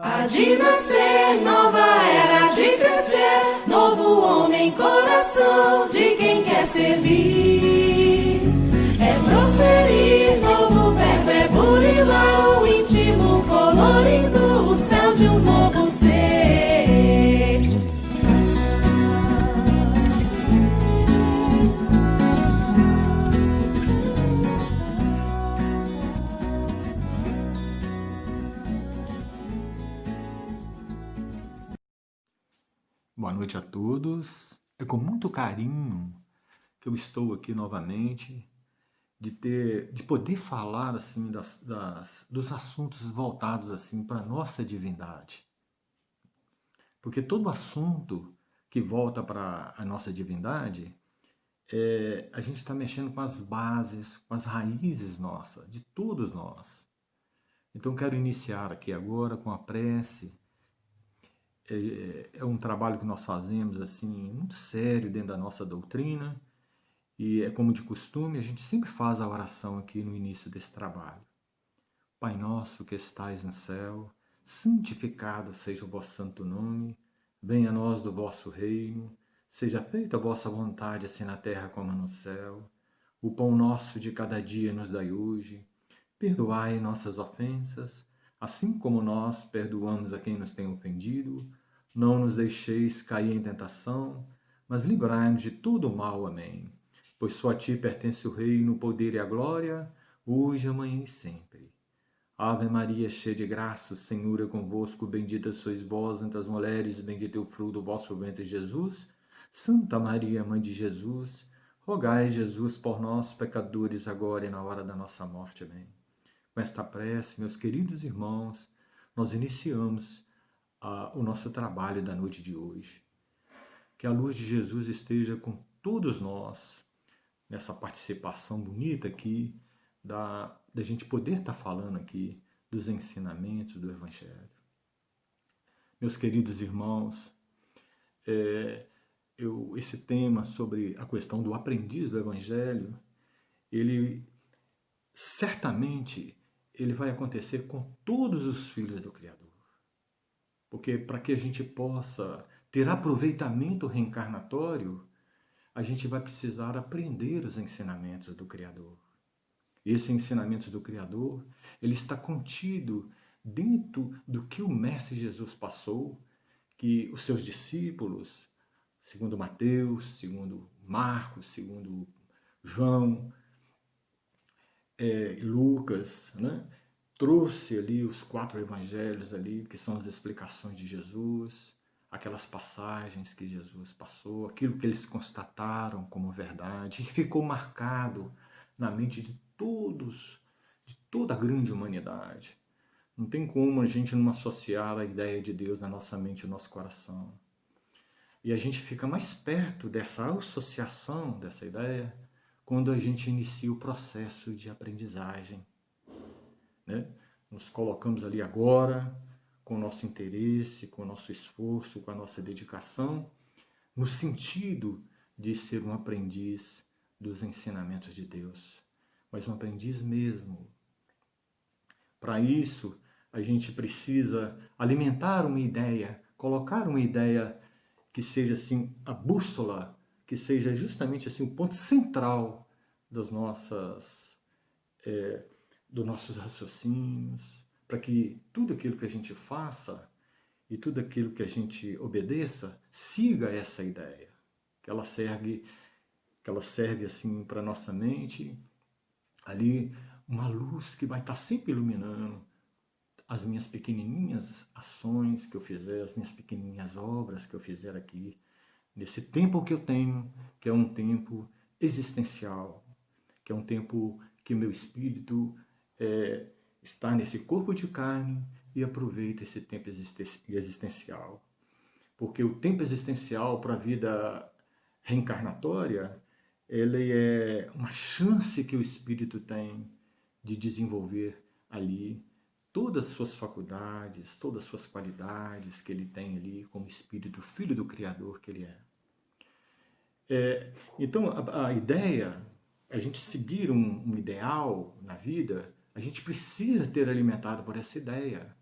Há de nascer, nova era de crescer, novo homem, coração de quem quer servir. É proferir, novo verbo é burilar o íntimo, colorindo o céu de um novo ser. Boa noite a todos. É com muito carinho que eu estou aqui novamente, de poder falar assim dos assuntos voltados assim para a nossa divindade. Porque todo assunto que volta para a nossa divindade, a gente está mexendo com as bases, com as raízes nossas, de todos nós. Então quero iniciar aqui agora com a prece. É um trabalho que nós fazemos assim muito sério dentro da nossa doutrina, e é como de costume, a gente sempre faz a oração aqui no início desse trabalho. Pai nosso que estais no céu, santificado seja o vosso santo nome, venha a nós do vosso reino, seja feita a vossa vontade assim na terra como no céu. O pão nosso de cada dia nos dai hoje, perdoai nossas ofensas, assim como nós perdoamos a quem nos tem ofendido. Não nos deixeis cair em tentação, mas livrai-nos de todo o mal. Amém. Pois só a ti pertence o reino, o poder e a glória, hoje, amanhã e sempre. Ave Maria, cheia de graça, o Senhor é convosco, bendita sois vós entre as mulheres, bendito é o fruto do vosso ventre, Jesus. Santa Maria, Mãe de Jesus, rogai, Jesus, por nós, pecadores, agora e na hora da nossa morte. Amém. Com esta prece, meus queridos irmãos, nós iniciamos o nosso trabalho da noite de hoje. Que a luz de Jesus esteja com todos nós, nessa participação bonita aqui, da gente poder estar falando aqui dos ensinamentos do Evangelho. Meus queridos irmãos, esse tema sobre a questão do aprendiz do Evangelho, ele certamente ele vai acontecer com todos os filhos do Criador. Porque para que a gente possa ter aproveitamento reencarnatório, a gente vai precisar aprender os ensinamentos do Criador. Esse ensinamento do Criador, ele está contido dentro do que o Mestre Jesus passou, que os seus discípulos, segundo Mateus, segundo Marcos, segundo João, Lucas, né? Trouxe ali os 4 evangelhos ali, que são as explicações de Jesus, aquelas passagens que Jesus passou, aquilo que eles constataram como verdade, e ficou marcado na mente de todos, de toda a grande humanidade. Não tem como a gente não associar a ideia de Deus na nossa mente e no nosso coração. E a gente fica mais perto dessa associação, dessa ideia, quando a gente inicia o processo de aprendizagem. Né? Nos colocamos ali agora, com o nosso interesse, com o nosso esforço, com a nossa dedicação, no sentido de ser um aprendiz dos ensinamentos de Deus, mas um aprendiz mesmo. Para isso, a gente precisa alimentar uma ideia, colocar uma ideia que seja assim a bússola, que seja justamente assim o ponto central das dos nossos raciocínios, para que tudo aquilo que a gente faça e tudo aquilo que a gente obedeça siga essa ideia, que ela serve assim para nossa mente ali uma luz que vai estar sempre iluminando as minhas pequenininhas ações que eu fizer, as minhas pequenininhas obras que eu fizer aqui, nesse tempo que eu tenho, que é um tempo existencial, que é um tempo que meu espírito está nesse corpo de carne e aproveita esse tempo existencial. Porque o tempo existencial para a vida reencarnatória, ele é uma chance que o espírito tem de desenvolver ali todas as suas faculdades, todas as suas qualidades que ele tem ali como espírito, filho do Criador que ele é. Então, a ideia, a gente seguir um ideal na vida, a gente precisa ter alimentado por essa ideia.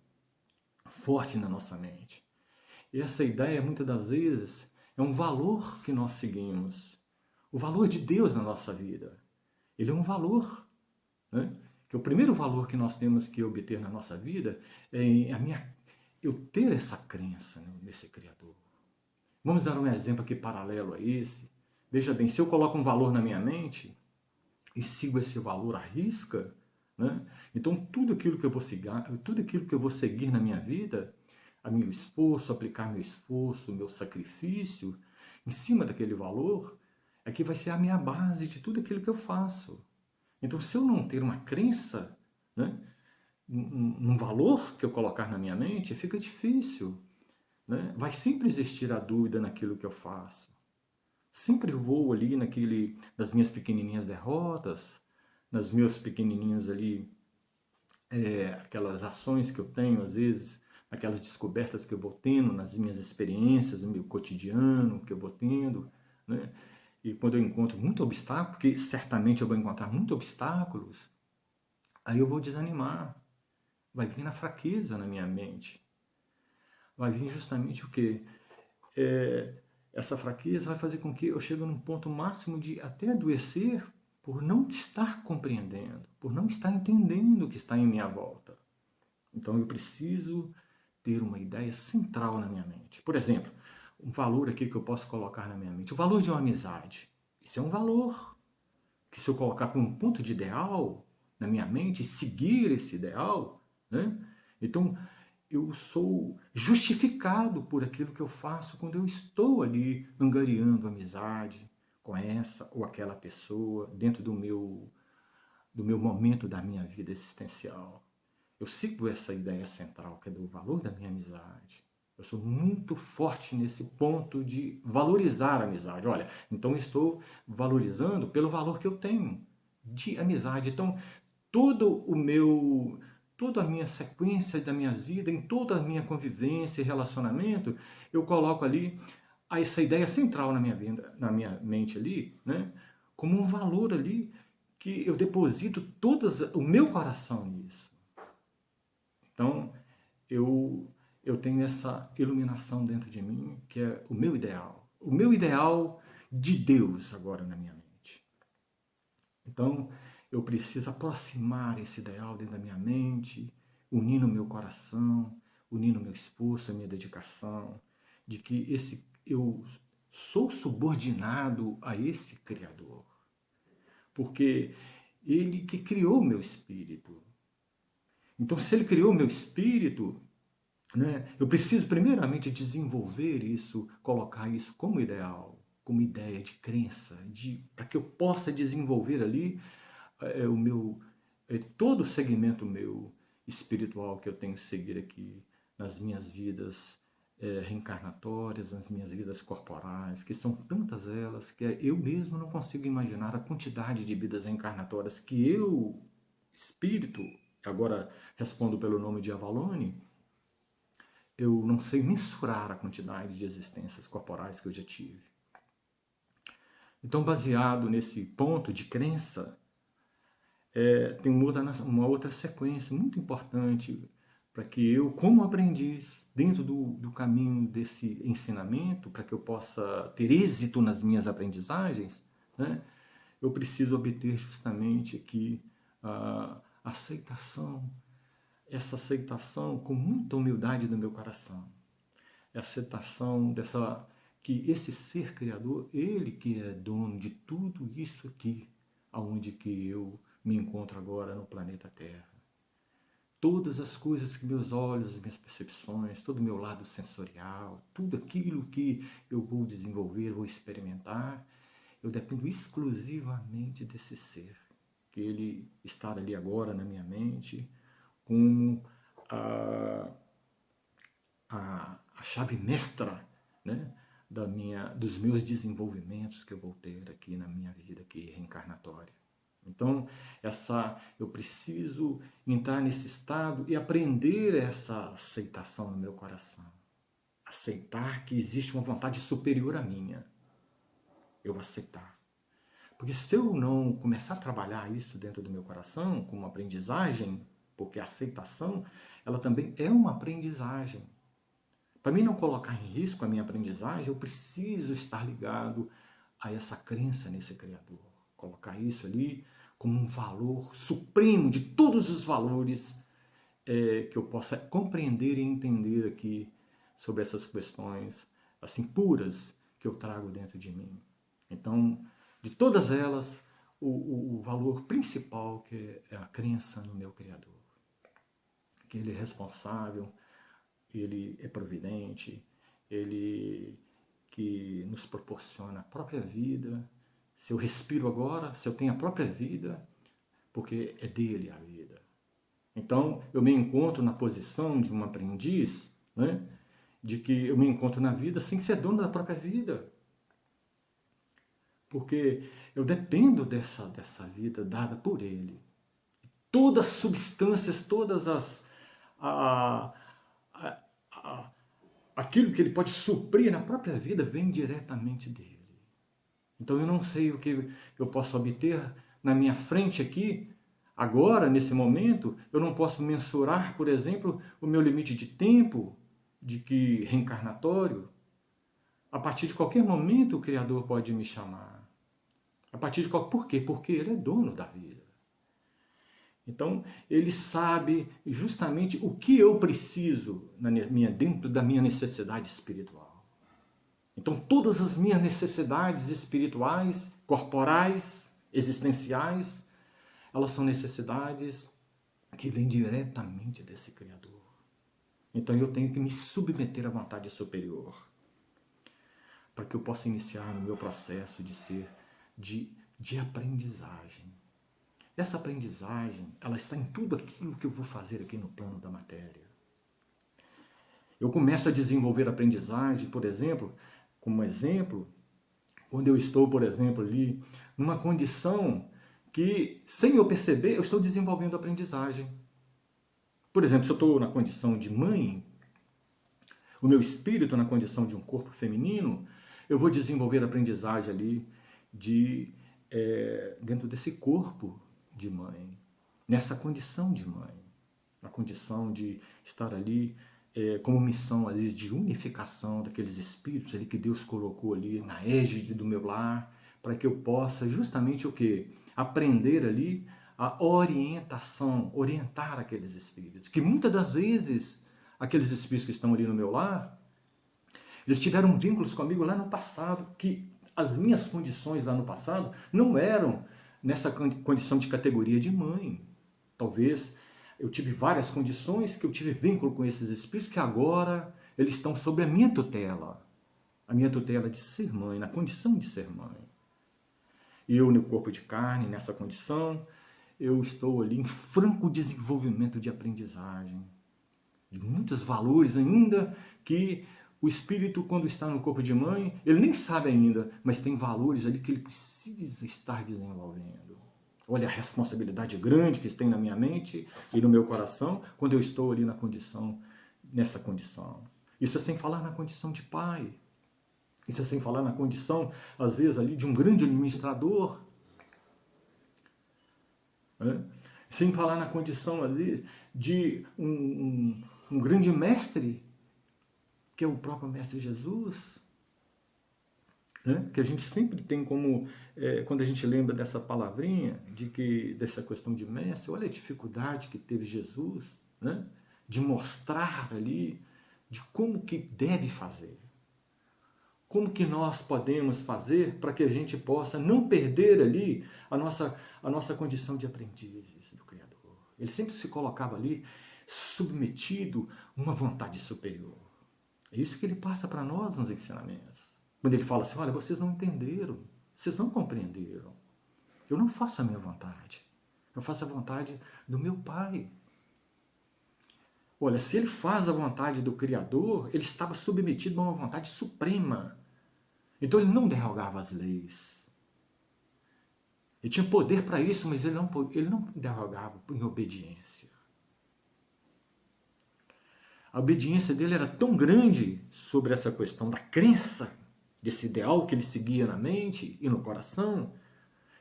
forte na nossa mente. E essa ideia, muitas das vezes, é um valor que nós seguimos. O valor de Deus na nossa vida. Ele é um valor, né? Que o primeiro valor que nós temos que obter na nossa vida é eu ter essa crença, né, nesse Criador. Vamos dar um exemplo aqui paralelo a esse. Veja bem, se eu coloco um valor na minha mente e sigo esse valor à risca, né? Então tudo aquilo que eu vou seguir, na minha vida, a meu esforço, aplicar meu esforço, meu sacrifício, em cima daquele valor, é que vai ser a minha base de tudo aquilo que eu faço. Então, se eu não ter uma crença, né, num valor que eu colocar na minha mente, fica difícil. Né? Vai sempre existir a dúvida naquilo que eu faço. Sempre vou ali nas minhas pequenininhas derrotas, nas meus pequenininhos ali, aquelas ações que eu tenho, às vezes, aquelas descobertas que eu vou tendo nas minhas experiências, no meu cotidiano que eu vou tendo, né? E quando eu encontro muito obstáculo, porque certamente eu vou encontrar muitos obstáculos, aí eu vou desanimar. Vai vir na fraqueza na minha mente. Vai vir justamente o quê? Essa fraqueza vai fazer com que eu chegue num ponto máximo de até adoecer por não estar compreendendo, por não estar entendendo o que está em minha volta. Então eu preciso ter uma ideia central na minha mente. Por exemplo, um valor aqui que eu posso colocar na minha mente, o valor de uma amizade. Isso é um valor que, se eu colocar como um ponto de ideal na minha mente, seguir esse ideal, né? Então eu sou justificado por aquilo que eu faço quando eu estou ali angariando amizade com essa ou aquela pessoa dentro do meu momento da minha vida existencial. Eu sigo essa ideia central, que é do valor da minha amizade. Eu sou muito forte nesse ponto de valorizar a amizade. Olha, então eu estou valorizando pelo valor que eu tenho de amizade. Então, toda a minha sequência da minha vida, em toda a minha convivência e relacionamento, eu coloco ali essa ideia central na minha vida, na minha mente ali, né? Como um valor ali que eu deposito o meu coração nisso. Então, eu tenho essa iluminação dentro de mim, que é o meu ideal. O meu ideal de Deus agora na minha mente. Então, eu preciso aproximar esse ideal dentro da minha mente, unindo o meu coração, unindo o meu esforço, a minha dedicação, de que eu sou subordinado a esse Criador. Porque Ele que criou o meu espírito. Então, se Ele criou o meu espírito, né, eu preciso primeiramente desenvolver isso, colocar isso como ideal, como ideia de crença, para que eu possa desenvolver ali todo o segmento meu espiritual que eu tenho que seguir aqui nas minhas vidas reencarnatórias, nas minhas vidas corporais, que são tantas elas que eu mesmo não consigo imaginar a quantidade de vidas reencarnatórias que eu, espírito, agora respondo pelo nome de Avalone, eu não sei mensurar a quantidade de existências corporais que eu já tive. Então, baseado nesse ponto de crença, tem uma outra sequência muito importante para que eu, como aprendiz, dentro do caminho desse ensinamento, para que eu possa ter êxito nas minhas aprendizagens, né, eu preciso obter justamente aqui a aceitação, essa aceitação com muita humildade no meu coração. A aceitação que esse ser criador, ele que é dono de tudo isso aqui, aonde que eu me encontro agora no planeta Terra. Todas as coisas que meus olhos, minhas percepções, todo o meu lado sensorial, tudo aquilo que eu vou desenvolver, vou experimentar, eu dependo exclusivamente desse ser, que ele está ali agora na minha mente, como a chave mestra, né, dos meus desenvolvimentos que eu vou ter aqui na minha vida aqui reencarnatória. Então, eu preciso entrar nesse estado e aprender essa aceitação no meu coração. Aceitar que existe uma vontade superior à minha. Eu aceitar. Porque se eu não começar a trabalhar isso dentro do meu coração, como aprendizagem, porque a aceitação, ela também é uma aprendizagem. Para mim não colocar em risco a minha aprendizagem, eu preciso estar ligado a essa crença nesse Criador. Colocar isso ali como um valor supremo de todos os valores que eu possa compreender e entender aqui sobre essas questões assim puras que eu trago dentro de mim. Então, de todas elas, o valor principal que é a crença no meu Criador. Que Ele é responsável, Ele é providente, Ele que nos proporciona a própria vida. Se eu respiro agora, se eu tenho a própria vida, porque é dele a vida. Então, eu me encontro na posição de um aprendiz, né? De que eu me encontro na vida sem ser dono da própria vida. Porque eu dependo dessa vida dada por Ele. Todas as substâncias, todas as... aquilo que Ele pode suprir na própria vida vem diretamente dEle. Então eu não sei o que eu posso obter na minha frente aqui, agora, nesse momento. Eu não posso mensurar, por exemplo, o meu limite de tempo, de que reencarnatório. A partir de qualquer momento o Criador pode me chamar. A partir de qual... Por quê? Porque Ele é dono da vida. Então, Ele sabe justamente o que eu preciso dentro da minha necessidade espiritual. Então, todas as minhas necessidades espirituais, corporais, existenciais, elas são necessidades que vêm diretamente desse Criador. Então, eu tenho que me submeter à vontade superior para que eu possa iniciar no meu processo de aprendizagem. Essa aprendizagem, ela está em tudo aquilo que eu vou fazer aqui no plano da matéria. Eu começo a desenvolver a aprendizagem, por exemplo, como exemplo, quando eu estou, por exemplo, ali, numa condição que, sem eu perceber, eu estou desenvolvendo a aprendizagem. Por exemplo, se eu estou na condição de mãe, o meu espírito na condição de um corpo feminino, eu vou desenvolver a aprendizagem ali dentro desse corpo de mãe, nessa condição de mãe, a condição de estar ali como missão ali, de unificação daqueles espíritos ali que Deus colocou ali na égide do meu lar, para que eu possa justamente o quê? Aprender ali a orientação, orientar aqueles espíritos, que muitas das vezes aqueles espíritos que estão ali no meu lar, eles tiveram vínculos comigo lá no passado, que as minhas condições lá no passado não eram nessa condição de categoria de mãe. Talvez eu tive várias condições que eu tive vínculo com esses espíritos que agora eles estão sob a minha tutela de ser mãe, na condição de ser mãe. E eu, no corpo de carne, nessa condição, eu estou ali em franco desenvolvimento de aprendizagem, de muitos valores ainda que o espírito, quando está no corpo de mãe, ele nem sabe ainda, mas tem valores ali que ele precisa estar desenvolvendo. Olha a responsabilidade grande que tem na minha mente e no meu coração quando eu estou ali nessa condição. Isso é sem falar na condição de pai. Isso é sem falar na condição, às vezes, ali de um grande administrador. Né? Sem falar na condição ali de um grande mestre, que é o próprio Mestre Jesus. Né? Que a gente sempre tem como, quando a gente lembra dessa palavrinha, dessa questão de mestre, olha a dificuldade que teve Jesus, né? De mostrar ali, de como que deve fazer. Como que nós podemos fazer para que a gente possa não perder ali a nossa condição de aprendizes do Criador. Ele sempre se colocava ali submetido a uma vontade superior. É isso que ele passa para nós nos ensinamentos. Quando ele fala assim, olha, vocês não entenderam, vocês não compreenderam. Eu não faço a minha vontade, eu faço a vontade do meu Pai. Olha, se ele faz a vontade do Criador, ele estava submetido a uma vontade suprema. Então ele não derrogava as leis. Ele tinha poder para isso, mas ele não derrogava em obediência. A obediência dele era tão grande sobre essa questão da crença, desse ideal que ele seguia na mente e no coração,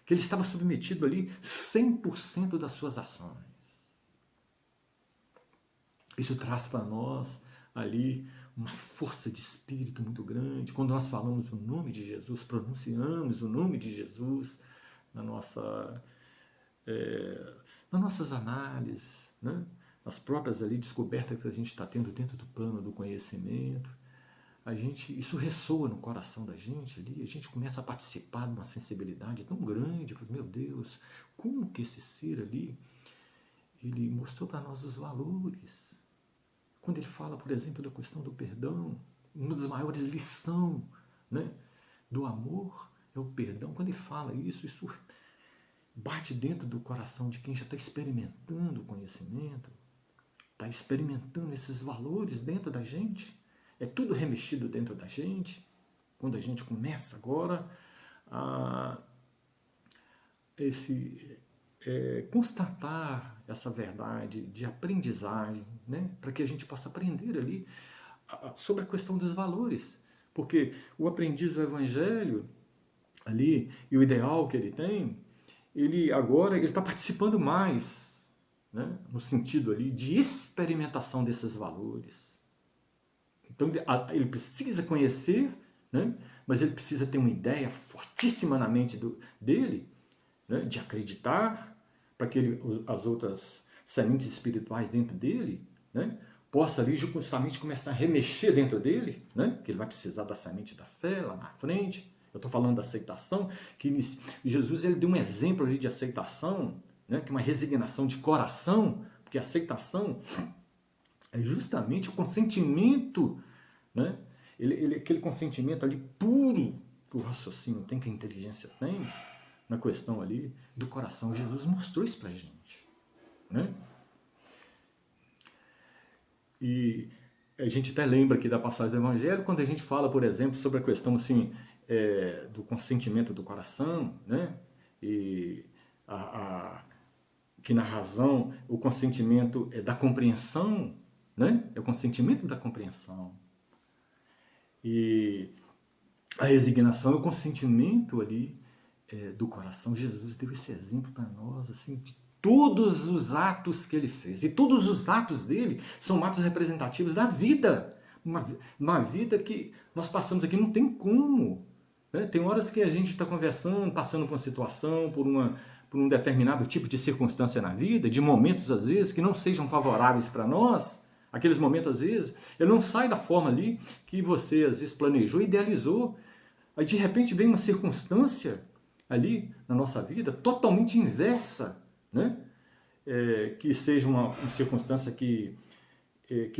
que ele estava submetido ali 100% das suas ações. Isso traz para nós ali uma força de espírito muito grande. Quando nós falamos o nome de Jesus, pronunciamos o nome de Jesus na nossa, nas nossas análises, né? Nas próprias ali descobertas que a gente está tendo dentro do plano do conhecimento, isso ressoa no coração da gente ali, a gente começa a participar de uma sensibilidade tão grande, meu Deus, como que esse ser ali, ele mostrou para nós os valores. Quando ele fala, por exemplo, da questão do perdão, uma das maiores lições, né, do amor é o perdão. Quando ele fala isso bate dentro do coração de quem já está experimentando o conhecimento, está experimentando esses valores dentro da gente. É tudo remexido dentro da gente. Quando a gente começa agora a constatar essa verdade de aprendizagem, né? Para que a gente possa aprender ali sobre a questão dos valores. Porque o aprendiz do Evangelho ali, e o ideal que ele tem, ele agora está participando mais, né? No sentido ali de experimentação desses valores. Então ele precisa conhecer, né? Mas ele precisa ter uma ideia fortíssima na mente dele, né? De acreditar, para que as outras sementes espirituais dentro dele, né? Possa ali justamente começar a remexer dentro dele, né? Que ele vai precisar da semente da fé lá na frente. Eu estou falando da aceitação, que Jesus ele deu um exemplo ali de aceitação, né? Que é uma resignação de coração, porque a aceitação é justamente o consentimento, né? Aquele consentimento ali puro que o raciocínio tem, que a inteligência tem, na questão ali do coração. Jesus mostrou isso pra gente, né? E a gente até lembra aqui da passagem do Evangelho, quando a gente fala, por exemplo, sobre a questão assim, do consentimento do coração, né? E que na razão o consentimento é da compreensão, né? É o consentimento da compreensão. E a resignação é o consentimento ali do coração. Jesus deu esse exemplo para nós, assim, de todos os atos que ele fez. E todos os atos dele são atos representativos da vida. Uma vida que nós passamos aqui, não tem como. Né? Tem horas que a gente está conversando, passando por uma situação, por um determinado tipo de circunstância na vida, de momentos, às vezes, que não sejam favoráveis para nós. Aqueles momentos, às vezes, ele não sai da forma ali que você, às vezes, planejou, idealizou. Aí, de repente, vem uma circunstância ali na nossa vida totalmente inversa, né? Que seja uma circunstância que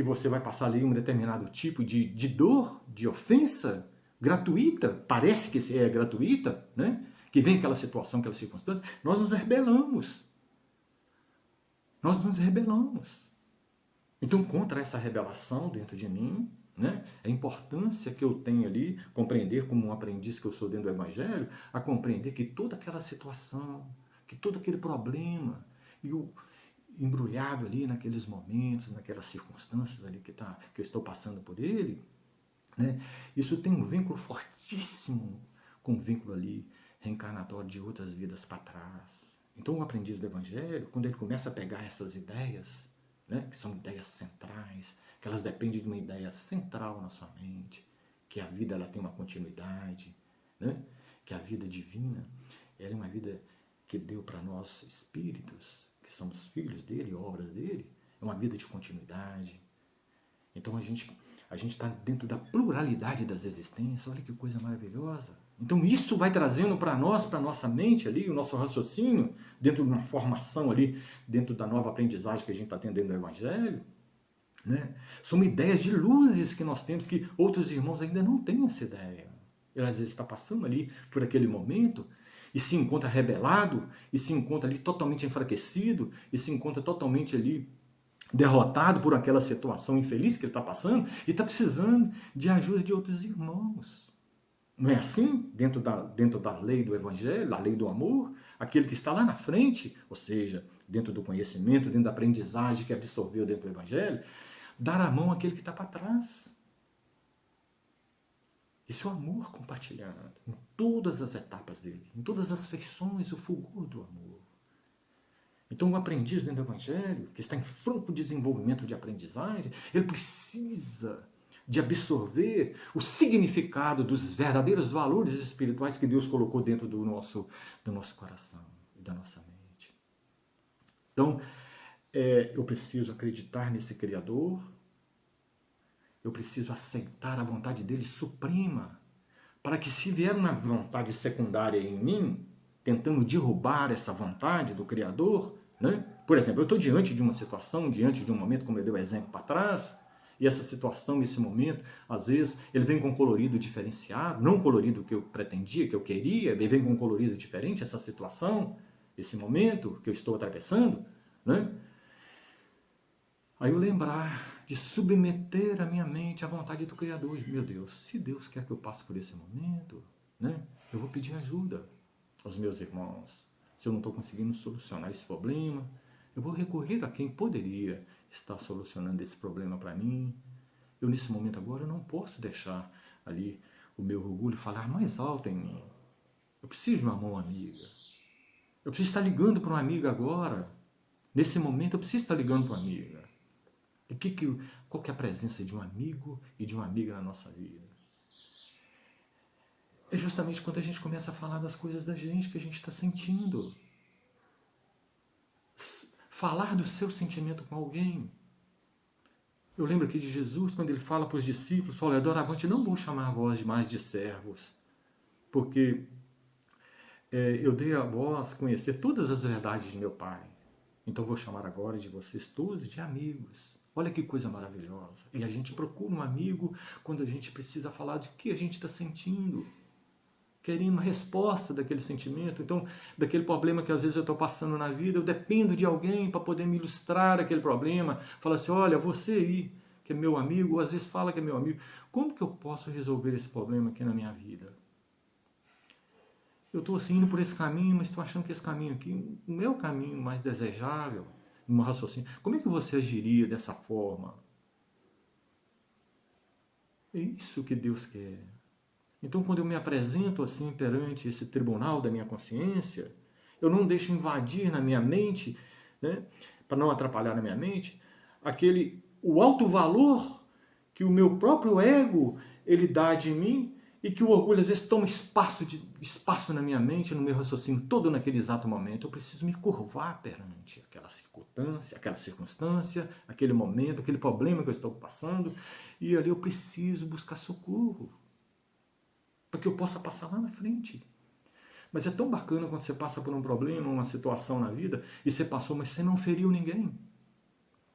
você vai passar ali um determinado tipo de dor, de ofensa gratuita, parece que é gratuita, né? Que vem aquela situação, aquela circunstância, nós nos rebelamos. Nós nos rebelamos. Então, contra essa rebelação dentro de mim, né, a importância que eu tenho ali, compreender como um aprendiz que eu sou dentro do Evangelho, a compreender que toda aquela situação, que todo aquele problema, e o embrulhado ali naqueles momentos, naquelas circunstâncias ali que eu estou passando por ele, né, isso tem um vínculo fortíssimo com o vínculo ali reencarnatório de outras vidas para trás. Então, o aprendiz do Evangelho, quando ele começa a pegar essas ideias, né, que são ideias centrais, que elas dependem de uma ideia central na sua mente, que a vida ela tem uma continuidade, né, que a vida divina ela é uma vida que deu para nós espíritos, que somos filhos dele, obras dele, é uma vida de continuidade. Então a gente está dentro da pluralidade das existências, olha que coisa maravilhosa. Então isso vai trazendo para nós, para a nossa mente ali, o nosso raciocínio, dentro de uma formação ali, dentro da nova aprendizagem que a gente está tendo dentro do Evangelho, né? São ideias de luzes que nós temos, que outros irmãos ainda não têm essa ideia. Ele às vezes está passando ali por aquele momento, e se encontra rebelado, e se encontra ali totalmente enfraquecido, e se encontra totalmente ali derrotado por aquela situação infeliz que ele está passando, e está precisando de ajuda de outros irmãos. Não é assim? Dentro da lei do Evangelho, a lei do amor, aquele que está lá na frente, ou seja, dentro do conhecimento, dentro da aprendizagem que absorveu dentro do Evangelho, dar a mão àquele que está para trás. Isso é o amor compartilhado, em todas as etapas dele, em todas as feições, o fulgor do amor. Então, o aprendiz dentro do Evangelho, que está em franco desenvolvimento de aprendizagem, ele precisa de absorver o significado dos verdadeiros valores espirituais que Deus colocou dentro do nosso coração e da nossa mente. Então, eu preciso acreditar nesse Criador, eu preciso aceitar a vontade dele suprema, para que se vier uma vontade secundária em mim, tentando derrubar essa vontade do Criador, né? Por exemplo, eu estou diante de uma situação, diante de um momento, como eu dei o exemplo para trás, e essa situação, esse momento, às vezes, ele vem com um colorido diferenciado, não o colorido que eu pretendia, que eu queria, ele vem com um colorido diferente, essa situação, esse momento que eu estou atravessando, né? Aí eu lembrar de submeter a minha mente à vontade do Criador. Meu Deus, se Deus quer que eu passe por esse momento, né, eu vou pedir ajuda aos meus irmãos. Se eu não estou conseguindo solucionar esse problema, eu vou recorrer a quem poderia estar solucionando esse problema para mim. Eu, nesse momento agora, não posso deixar ali o meu orgulho falar mais alto em mim. Eu preciso de uma mão amiga. Eu preciso estar ligando para uma amiga agora. Nesse momento, eu preciso estar ligando para uma amiga. Qual que é a presença de um amigo e de uma amiga na nossa vida? É justamente quando a gente começa a falar das coisas da gente que a gente está sentindo. Falar do seu sentimento com alguém. Eu lembro aqui de Jesus, quando ele fala para os discípulos, olha, doravante não vou chamar vós mais de servos, porque eu dei a vós conhecer todas as verdades de meu Pai. Então vou chamar agora de vocês todos de amigos. Olha que coisa maravilhosa. E a gente procura um amigo quando a gente precisa falar de que a gente está sentindo. Querendo uma resposta daquele sentimento. Então, daquele problema que às vezes eu estou passando na vida, eu dependo de alguém para poder me ilustrar aquele problema. Fala assim, olha, você aí, que é meu amigo, ou às vezes fala que é meu amigo, como que eu posso resolver esse problema aqui na minha vida? Eu estou assim indo por esse caminho, mas estou achando que esse caminho aqui não é o caminho mais desejável. No raciocínio. Como é que você agiria dessa forma? É isso que Deus quer. Então, quando eu me apresento assim perante esse tribunal da minha consciência, eu não deixo invadir na minha mente, né, para não atrapalhar na minha mente, o alto valor que o meu próprio ego ele dá de mim e que o orgulho às vezes toma espaço na minha mente, no meu raciocínio, todo naquele exato momento. Eu preciso me curvar perante aquela circunstância, aquele momento, aquele problema que eu estou passando, e ali eu preciso buscar socorro, para que eu possa passar lá na frente. Mas é tão bacana quando você passa por um problema, uma situação na vida, e você passou, mas você não feriu ninguém.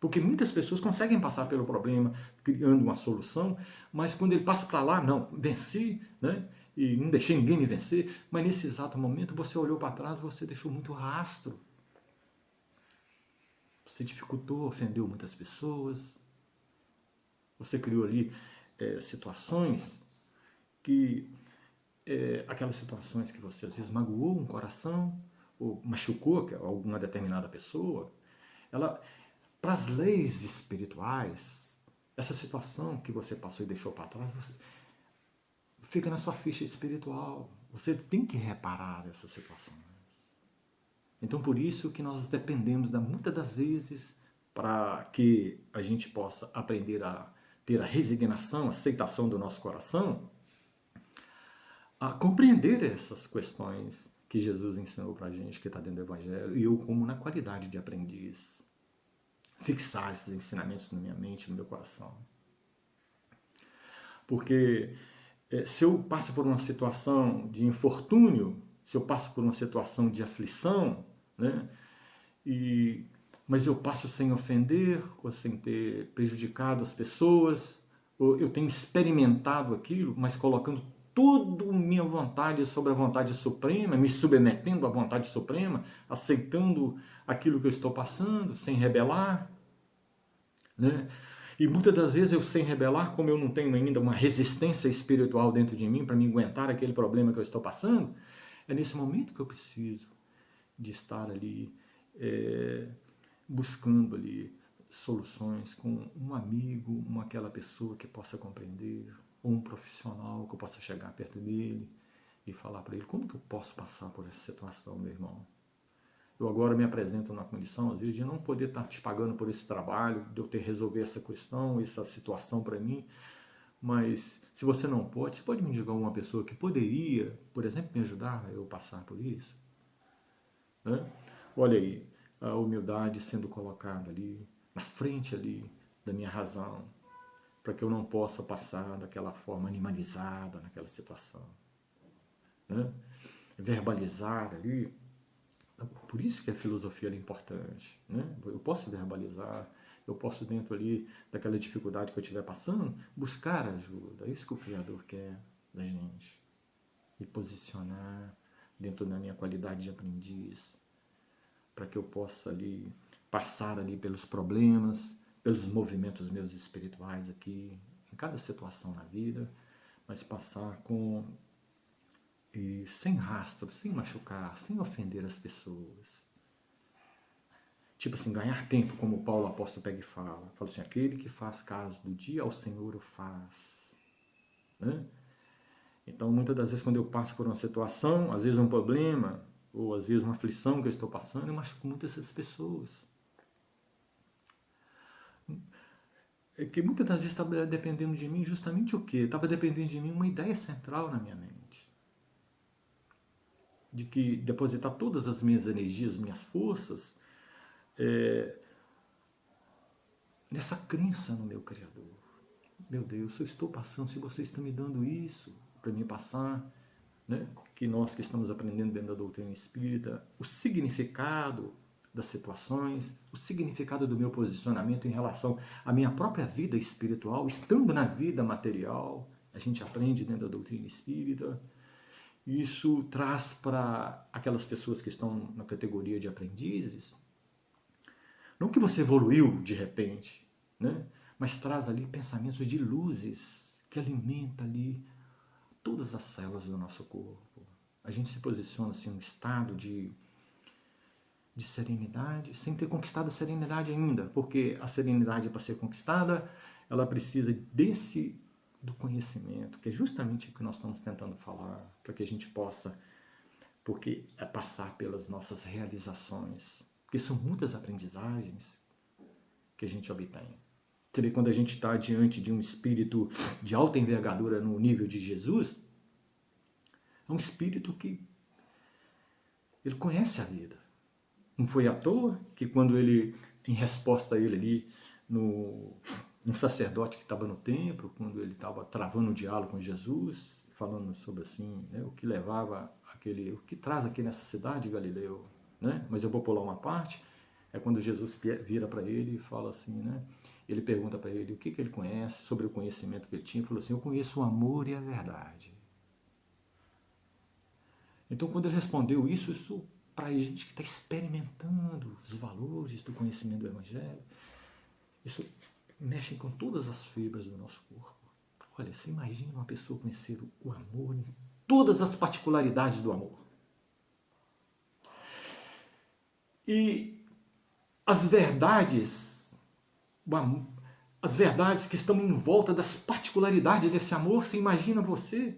Porque muitas pessoas conseguem passar pelo problema, criando uma solução, mas quando ele passa para lá, não, venci, né? E não deixei ninguém me vencer, mas nesse exato momento você olhou para trás, você deixou muito rastro. Você dificultou, ofendeu muitas pessoas, você criou ali situações que, aquelas situações que você às vezes magoou um coração, ou machucou alguma determinada pessoa, para as leis espirituais, essa situação que você passou e deixou para trás, fica na sua ficha espiritual. Você tem que reparar essas situações. Então, por isso que nós dependemos, muitas das vezes, para que a gente possa aprender a ter a resignação, a aceitação do nosso coração, a compreender essas questões que Jesus ensinou para a gente, que está dentro do Evangelho, e eu, como na qualidade de aprendiz, fixar esses ensinamentos na minha mente, no meu coração. Porque se eu passo por uma situação de infortúnio, se eu passo por uma situação de aflição, né, mas eu passo sem ofender, ou sem ter prejudicado as pessoas, ou eu tenho experimentado aquilo, mas colocando toda a minha vontade sobre a vontade suprema, me submetendo à vontade suprema, aceitando aquilo que eu estou passando, sem rebelar, né? E muitas das vezes eu sem rebelar, como eu não tenho ainda uma resistência espiritual dentro de mim para me aguentar aquele problema que eu estou passando, é nesse momento que eu preciso de estar ali buscando ali soluções com um amigo, aquela pessoa que possa compreender, ou um profissional que eu possa chegar perto dele e falar para ele, como que eu posso passar por essa situação, meu irmão? Eu agora me apresento na condição, às vezes, de não poder estar te pagando por esse trabalho, de eu ter que resolver essa questão, essa situação para mim. Mas se você não pode, você pode me indicar uma pessoa que poderia, por exemplo, me ajudar a eu passar por isso? Né? Olha aí, a humildade sendo colocada ali, na frente ali da minha razão, para que eu não possa passar daquela forma animalizada naquela situação. Né? Verbalizar ali, por isso que a filosofia é importante. Né? Eu posso verbalizar, eu posso dentro ali daquela dificuldade que eu estiver passando, buscar ajuda. É isso que o Criador quer da gente. Me posicionar dentro da minha qualidade de aprendiz, para que eu possa ali passar ali pelos problemas, pelos movimentos meus espirituais aqui, em cada situação na vida, mas passar com e sem rastro, sem machucar, sem ofender as pessoas. Tipo assim, ganhar tempo, como o Paulo apóstolo pega e fala. Fala assim, aquele que faz caso do dia ao Senhor o faz. Né? Então, muitas das vezes, quando eu passo por uma situação, às vezes um problema, ou às vezes uma aflição que eu estou passando, eu machuco muito essas pessoas. É que muitas das vezes estava dependendo de mim justamente o quê? Estava dependendo de mim uma ideia central na minha mente. De que depositar todas as minhas energias, minhas forças, nessa crença no meu Criador. Meu Deus, se eu estou passando, se você está me dando isso para me passar, né? Que nós que estamos aprendendo dentro da doutrina espírita, o significado das situações, o significado do meu posicionamento em relação à minha própria vida espiritual, estando na vida material, a gente aprende dentro da doutrina espírita. Isso traz para aquelas pessoas que estão na categoria de aprendizes, não que você evoluiu de repente, né? Mas traz ali pensamentos de luzes que alimenta ali todas as células do nosso corpo. A gente se posiciona assim em um estado de serenidade, sem ter conquistado a serenidade ainda, porque a serenidade, para ser conquistada, ela precisa do conhecimento, que é justamente o que nós estamos tentando falar, para que a gente possa, porque é passar pelas nossas realizações, porque são muitas aprendizagens que a gente obtém. Você vê, quando a gente está diante de um espírito de alta envergadura no nível de Jesus, é um espírito que ele conhece a vida. Não foi à toa que quando ele, em resposta a ele ali, um sacerdote que estava no templo, quando ele estava travando um diálogo com Jesus, falando sobre assim, né, o que levava o que traz aqui nessa cidade de Galileu, né? Mas eu vou pular uma parte, é quando Jesus vira para ele e fala assim, né? Ele pergunta para ele o que ele conhece, sobre o conhecimento que ele tinha, e falou assim, eu conheço o amor e a verdade. Então, quando ele respondeu isso para a gente que está experimentando os valores do conhecimento do Evangelho, isso mexe com todas as fibras do nosso corpo. Olha, você imagina uma pessoa conhecer o amor em todas as particularidades do amor. E as verdades que estão em volta das particularidades desse amor, você imagina você,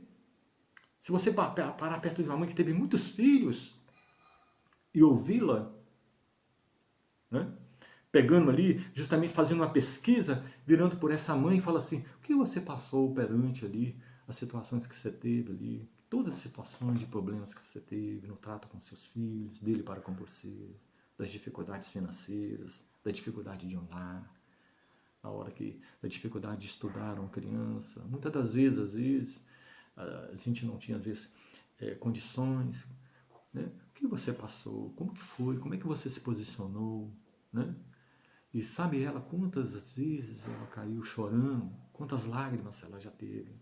se você parar perto de uma mãe que teve muitos filhos e ouvi-la, né? Pegando ali, justamente fazendo uma pesquisa, virando por essa mãe e fala assim, o que você passou perante ali, as situações que você teve ali, todas as situações de problemas que você teve no trato com seus filhos, dele para com você, das dificuldades financeiras, da dificuldade de um lar, da dificuldade de estudar uma criança. Muitas das vezes, às vezes, a gente não tinha, às vezes, condições, né? O que você passou? Como que foi? Como é que você se posicionou? Né? E sabe ela quantas vezes ela caiu chorando, quantas lágrimas ela já teve.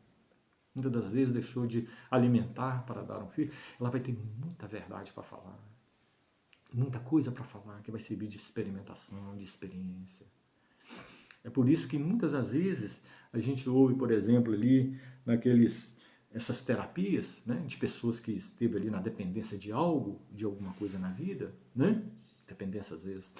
Muitas das vezes deixou de alimentar para dar um filho. Ela vai ter muita verdade para falar, muita coisa para falar que vai servir de experimentação, de experiência. É por isso que muitas das vezes a gente ouve, por exemplo, ali essas terapias, né, de pessoas que esteve ali na dependência de algo, de alguma coisa na vida, né? Dependência às vezes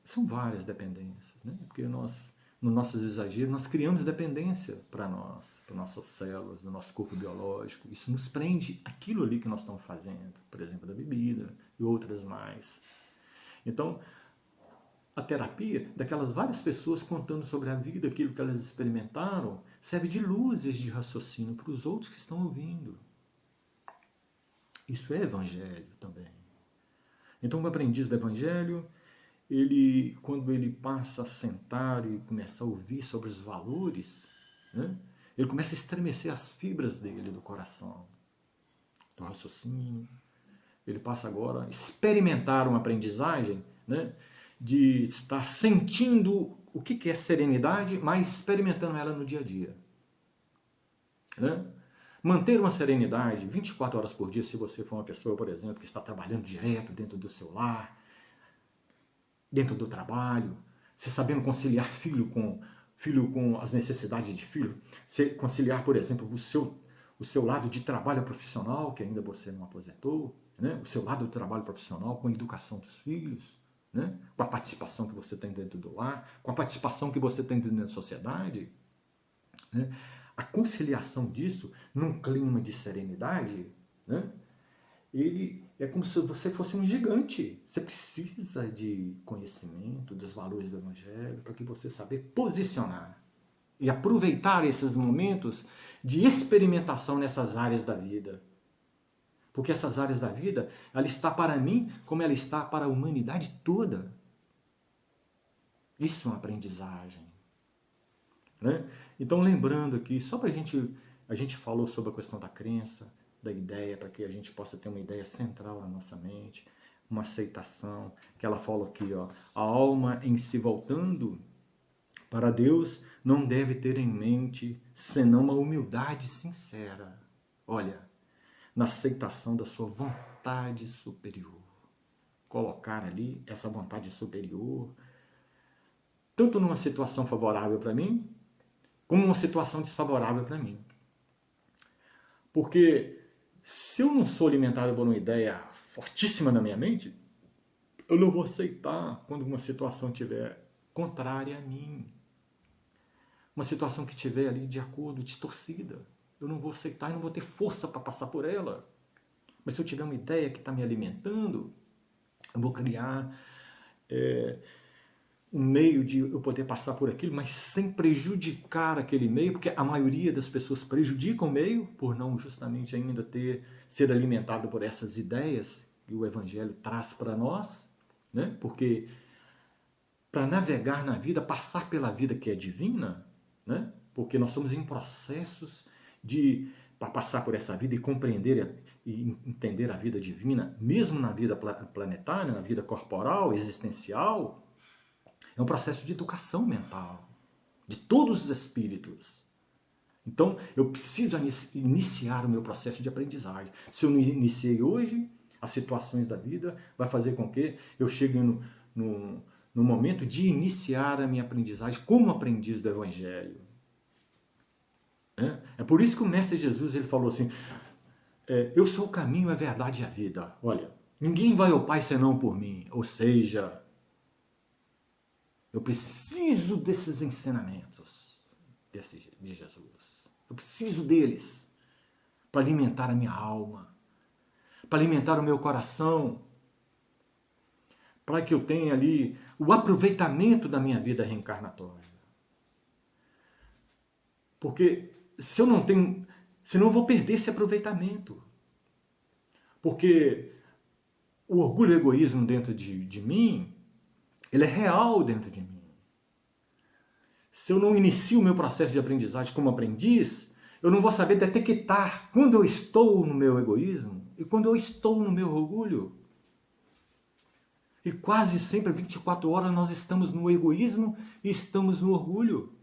são várias dependências, né? Porque nós nos nossos exageros, nós criamos dependência para nós, para nossas células, no nosso corpo biológico. Isso nos prende aquilo ali que nós estamos fazendo, por exemplo, da bebida e outras mais. Então, a terapia, daquelas várias pessoas contando sobre a vida, aquilo que elas experimentaram, serve de luzes de raciocínio para os outros que estão ouvindo. Isso é evangelho também. Então, o aprendiz do evangelho, quando ele passa a sentar e começa a ouvir sobre os valores, né, ele começa a estremecer as fibras dele, do coração, do raciocínio. Ele passa agora a experimentar uma aprendizagem, né, de estar sentindo o que é serenidade, mas experimentando ela no dia a dia. Né? Manter uma serenidade 24 horas por dia, se você for uma pessoa, por exemplo, que está trabalhando direto dentro do seu lar, dentro do trabalho, você sabendo conciliar filho com as necessidades de filho, você conciliar, por exemplo, o seu lado de trabalho profissional, que ainda você não aposentou, né? O seu lado do trabalho profissional com a educação dos filhos, né? Com a participação que você tem dentro do lar, com a participação que você tem dentro da sociedade, né? A conciliação disso, num clima de serenidade, né? Ele é como se você fosse um gigante. Você precisa de conhecimento dos valores do Evangelho para que você saber posicionar e aproveitar esses momentos de experimentação nessas áreas da vida. Porque essas áreas da vida, ela está para mim como ela está para a humanidade toda. Isso é uma aprendizagem. Né? Então, lembrando aqui, só para a gente falou sobre a questão da crença, da ideia, para que a gente possa ter uma ideia central na nossa mente, uma aceitação, que ela fala aqui, ó, a alma em si voltando para Deus não deve ter em mente senão uma humildade sincera. Olha, na aceitação da sua vontade superior. Colocar ali essa vontade superior, tanto numa situação favorável para mim, como numa situação desfavorável para mim. Porque se eu não sou alimentado por uma ideia fortíssima na minha mente, eu não vou aceitar quando uma situação estiver contrária a mim. Uma situação que estiver ali de acordo, distorcida. Eu não vou aceitar e não vou ter força para passar por ela. Mas se eu tiver uma ideia que está me alimentando, eu vou criar um meio de eu poder passar por aquilo, mas sem prejudicar aquele meio, porque a maioria das pessoas prejudica o meio por não justamente ainda ser alimentado por essas ideias que o Evangelho traz para nós, né? Porque para navegar na vida, passar pela vida que é divina, né? Porque nós estamos em processos para passar por essa vida e compreender e entender a vida divina, mesmo na vida planetária, na vida corporal, existencial. É um processo de educação mental, de todos os espíritos. Então, eu preciso iniciar o meu processo de aprendizagem. Se eu não iniciei hoje, as situações da vida vai fazer com que eu chegue no momento de iniciar a minha aprendizagem como aprendiz do Evangelho. É por isso que o Mestre Jesus ele falou assim, eu sou o caminho, a verdade e a vida. Olha, ninguém vai ao Pai senão por mim. Ou seja, eu preciso desses ensinamentos de Jesus. Eu preciso deles para alimentar a minha alma, para alimentar o meu coração, para que eu tenha ali o aproveitamento da minha vida reencarnatória. Porque senão eu vou perder esse aproveitamento. Porque o orgulho e o egoísmo dentro de mim, ele é real dentro de mim. Se eu não inicio o meu processo de aprendizagem como aprendiz, eu não vou saber detectar quando eu estou no meu egoísmo e quando eu estou no meu orgulho. E quase sempre, 24 horas, nós estamos no egoísmo e estamos no orgulho.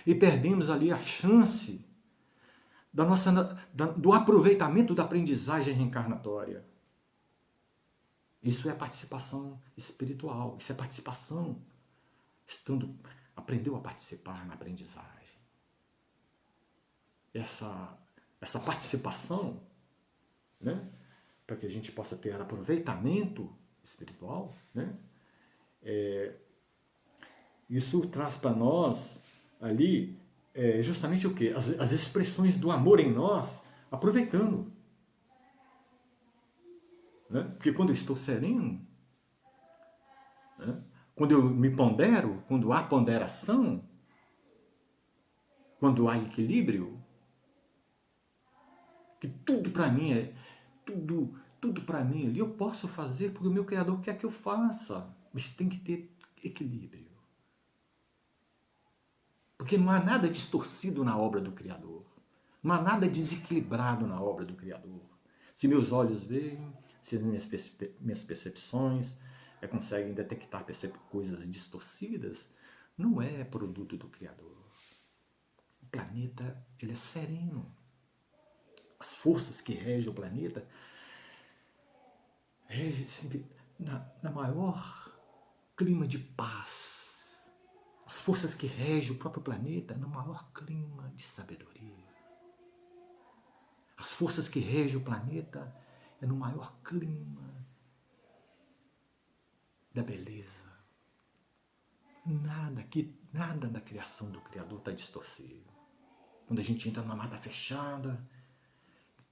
E perdemos ali a chance do aproveitamento da aprendizagem reencarnatória. Isso é participação espiritual, isso é participação, aprendeu a participar na aprendizagem. Essa participação, né, para que a gente possa ter aproveitamento espiritual, né, Isso traz para nós ali justamente o quê? As expressões do amor em nós, aproveitando. Né? Porque quando eu estou sereno, né? Quando eu me pondero, quando há ponderação, quando há equilíbrio, que tudo para mim tudo para mim ali eu posso fazer porque o meu Criador quer que eu faça. Mas tem que ter equilíbrio. Porque não há nada distorcido na obra do Criador. Não há nada desequilibrado na obra do Criador. Se meus olhos veem, se as minhas percepções conseguem detectar coisas distorcidas, não é produto do Criador. O planeta ele é sereno. As forças que regem o planeta regem-se na maior clima de paz. As forças que regem o próprio planeta no maior clima de sabedoria. As forças que regem o planeta é no maior clima da beleza. Nada da criação do Criador está distorcido. Quando a gente entra numa mata fechada,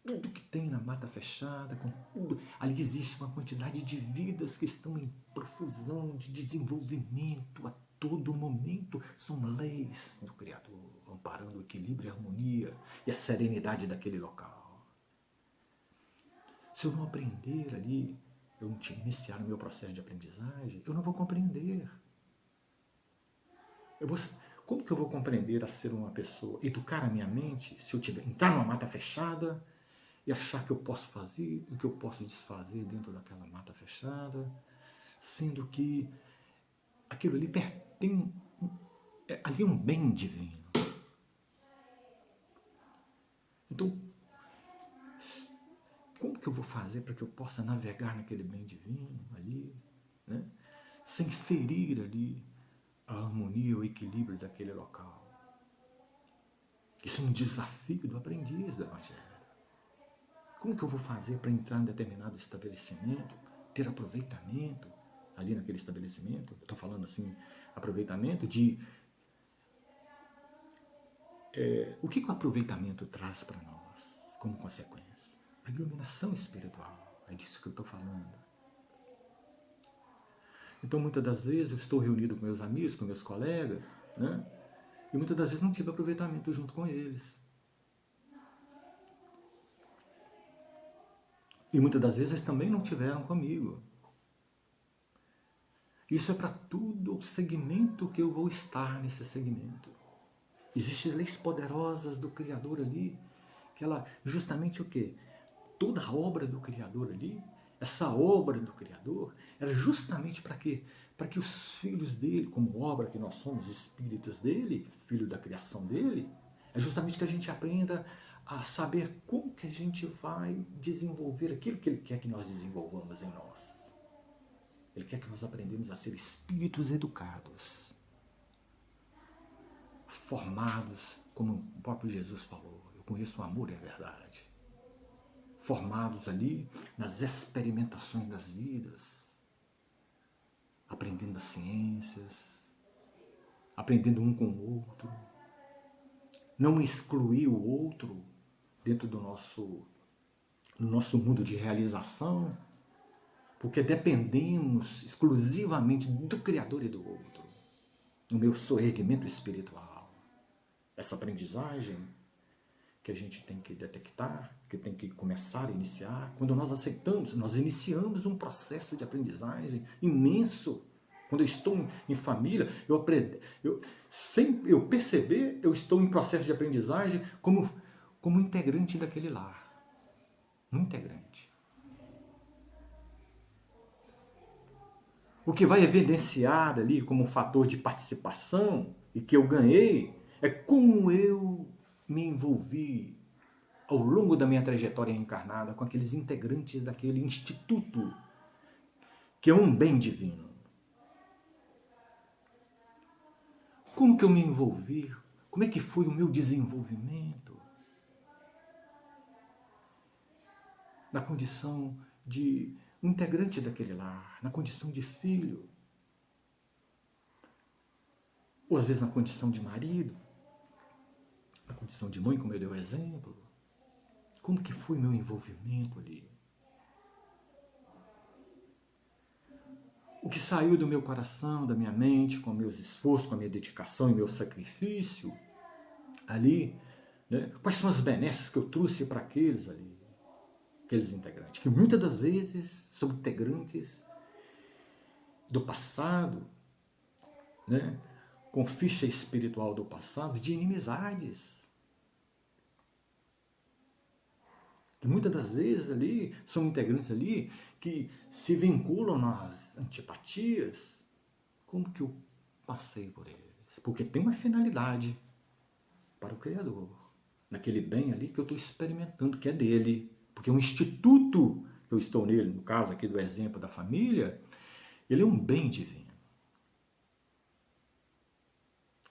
tudo que tem na mata fechada, com tudo, ali existe uma quantidade de vidas que estão em profusão de desenvolvimento a todo momento. São leis do Criador, amparando o equilíbrio e a harmonia e a serenidade daquele local. Se eu não aprender ali, eu não iniciar o meu processo de aprendizagem, eu não vou compreender. Como que eu vou compreender a ser uma pessoa, educar a minha mente, se eu entrar numa mata fechada e achar que eu posso fazer o que eu posso desfazer dentro daquela mata fechada, sendo que aquilo ali ali é um bem divino. Então, como que eu vou fazer para que eu possa navegar naquele bem divino ali, né? Sem ferir ali a harmonia, o equilíbrio daquele local? Isso é um desafio do aprendiz do Evangelho. Como que eu vou fazer para entrar em determinado estabelecimento, ter aproveitamento ali naquele estabelecimento? Eu estou falando assim, aproveitamento de... o que o aproveitamento traz para nós como consequência? A iluminação espiritual, é disso que eu estou falando. Então, muitas das vezes, eu estou reunido com meus amigos, com meus colegas, né? E muitas das vezes não tive aproveitamento junto com eles. E muitas das vezes eles também não tiveram comigo. Isso é para tudo o segmento que eu vou estar nesse segmento. Existem leis poderosas do Criador ali, que ela justamente o quê? Toda a obra do Criador ali, essa obra do Criador, era justamente para quê? Para que os filhos dele, como obra que nós somos, espíritos dele, filho da criação dele, é justamente que a gente aprenda a saber como que a gente vai desenvolver aquilo que ele quer que nós desenvolvamos em nós. Ele quer que nós aprendamos a ser espíritos educados, formados, como o próprio Jesus falou, eu conheço o amor e a verdade. Formados ali nas experimentações das vidas, aprendendo as ciências, aprendendo um com o outro, não excluir o outro dentro do nosso mundo de realização, porque dependemos exclusivamente do Criador e do outro, no meu soerguimento espiritual. Essa aprendizagem que a gente tem que detectar, que tem que começar a iniciar, quando nós aceitamos, nós iniciamos um processo de aprendizagem imenso. Quando eu estou em família, sem eu perceber, eu estou em processo de aprendizagem como integrante daquele lar. Um integrante. O que vai evidenciar ali como um fator de participação e que eu ganhei é como eu me envolvi ao longo da minha trajetória encarnada com aqueles integrantes daquele instituto que é um bem divino. Como que eu me envolvi? Como é que foi o meu desenvolvimento? Na condição de um integrante daquele lar, na condição de filho. ou às vezes na condição de marido, na condição de mãe, como eu dei o exemplo. Como que foi meu envolvimento ali? O que saiu do meu coração, da minha mente, com meus esforços, com a minha dedicação e meu sacrifício ali, né? Quais são as benesses que eu trouxe para aqueles ali, aqueles integrantes, que muitas das vezes são integrantes do passado, né? Com ficha espiritual do passado, de inimizades. Que muitas das vezes ali são integrantes ali que se vinculam nas antipatias. Como que eu passei por eles? Porque tem uma finalidade para o Criador, naquele bem ali que eu estou experimentando, que é dele. Porque o instituto que eu estou nele, no caso aqui do exemplo da família, ele é um bem divino.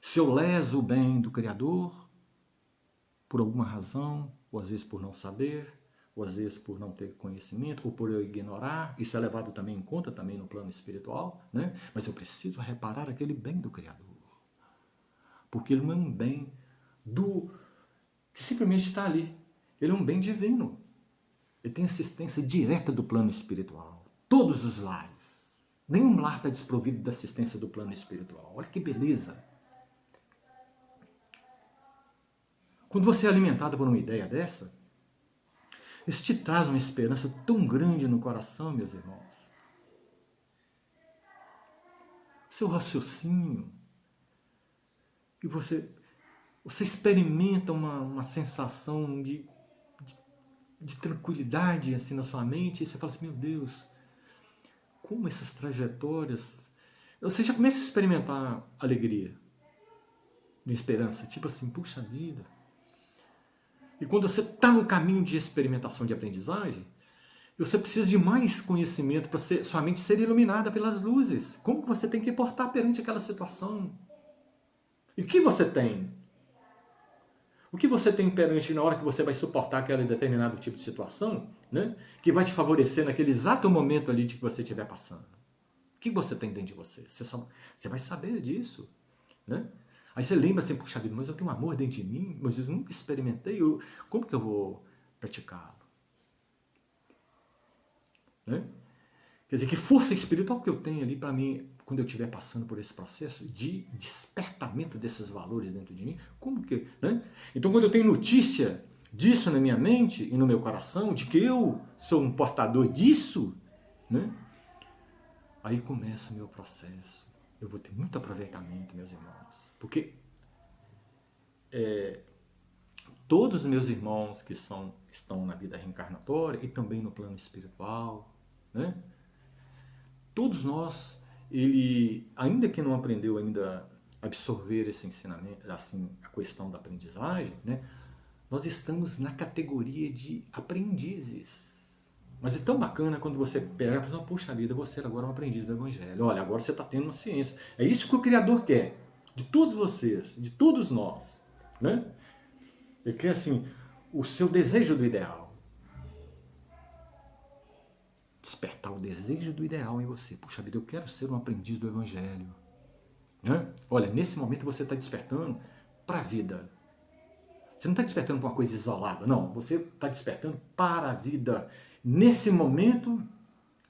Se eu leso o bem do Criador, por alguma razão, ou às vezes por não saber, ou às vezes por não ter conhecimento, ou por eu ignorar, isso é levado também em conta, também no plano espiritual, né? Mas eu preciso reparar aquele bem do Criador. Porque ele não é um bem que simplesmente está ali. Ele é um bem divino. Ele tem assistência direta do plano espiritual. Todos os lares. Nenhum lar está desprovido da assistência do plano espiritual. Olha que beleza. Quando você é alimentado por uma ideia dessa, isso te traz uma esperança tão grande no coração, meus irmãos. O seu raciocínio, e você experimenta uma sensação de tranquilidade assim na sua mente, e você fala assim, meu Deus, como essas trajetórias... Você já começa a experimentar alegria, de esperança, tipo assim, puxa vida. E quando você está no caminho de experimentação de aprendizagem, você precisa de mais conhecimento para sua mente ser iluminada pelas luzes. Como que você tem que portar perante aquela situação? E o que você tem? O que você tem perante na hora que você vai suportar aquele determinado tipo de situação, né? Que vai te favorecer naquele exato momento ali de que você estiver passando? O que você tem dentro de você? Você vai saber disso, né? Aí você lembra assim, puxa vida, mas eu tenho um amor dentro de mim, mas eu nunca experimentei, como que eu vou praticá-lo? Né? Quer dizer, que força espiritual que eu tenho ali para mim, quando eu estiver passando por esse processo de despertamento desses valores dentro de mim, como que... Né? Então, quando eu tenho notícia disso na minha mente e no meu coração, de que eu sou um portador disso, né? Aí começa o meu processo. Eu vou ter muito aproveitamento, meus irmãos. Porque todos os meus irmãos que estão na vida reencarnatória e também no plano espiritual, né? Todos nós, ainda que não aprendeu ainda a absorver esse ensinamento, assim, a questão da aprendizagem, né? Nós estamos na categoria de aprendizes. Mas é tão bacana quando você pega e fala, puxa vida, você agora é um aprendiz do Evangelho. Olha, agora você está tendo uma ciência. É isso que o Criador quer, de todos vocês, de todos nós. Né? Ele quer, assim, o seu desejo do ideal. Despertar o desejo do ideal em você. Puxa vida, eu quero ser um aprendiz do Evangelho. Né? Olha, nesse momento você está despertando para a vida. Você não está despertando para uma coisa isolada, não. Você está despertando para a vida. Nesse momento,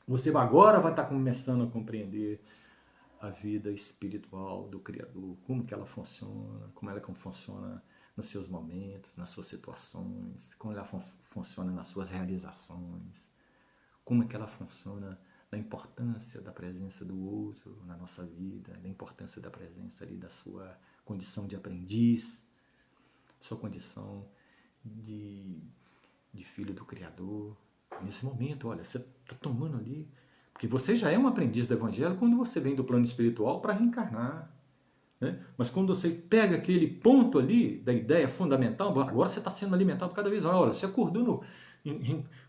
você agora vai estar começando a compreender a vida espiritual do Criador, como que ela funciona, como ela funciona nos seus momentos, nas suas situações, como ela funciona nas suas realizações, como é que ela funciona na importância da presença do outro na nossa vida, da importância da presença ali da sua condição de aprendiz, sua condição de filho do Criador. Nesse momento, olha, você está tomando ali, porque você já é um aprendiz do Evangelho quando você vem do plano espiritual para reencarnar. Né? Mas quando você pega aquele ponto ali da ideia fundamental, agora você está sendo alimentado cada vez mais. Olha, você acordou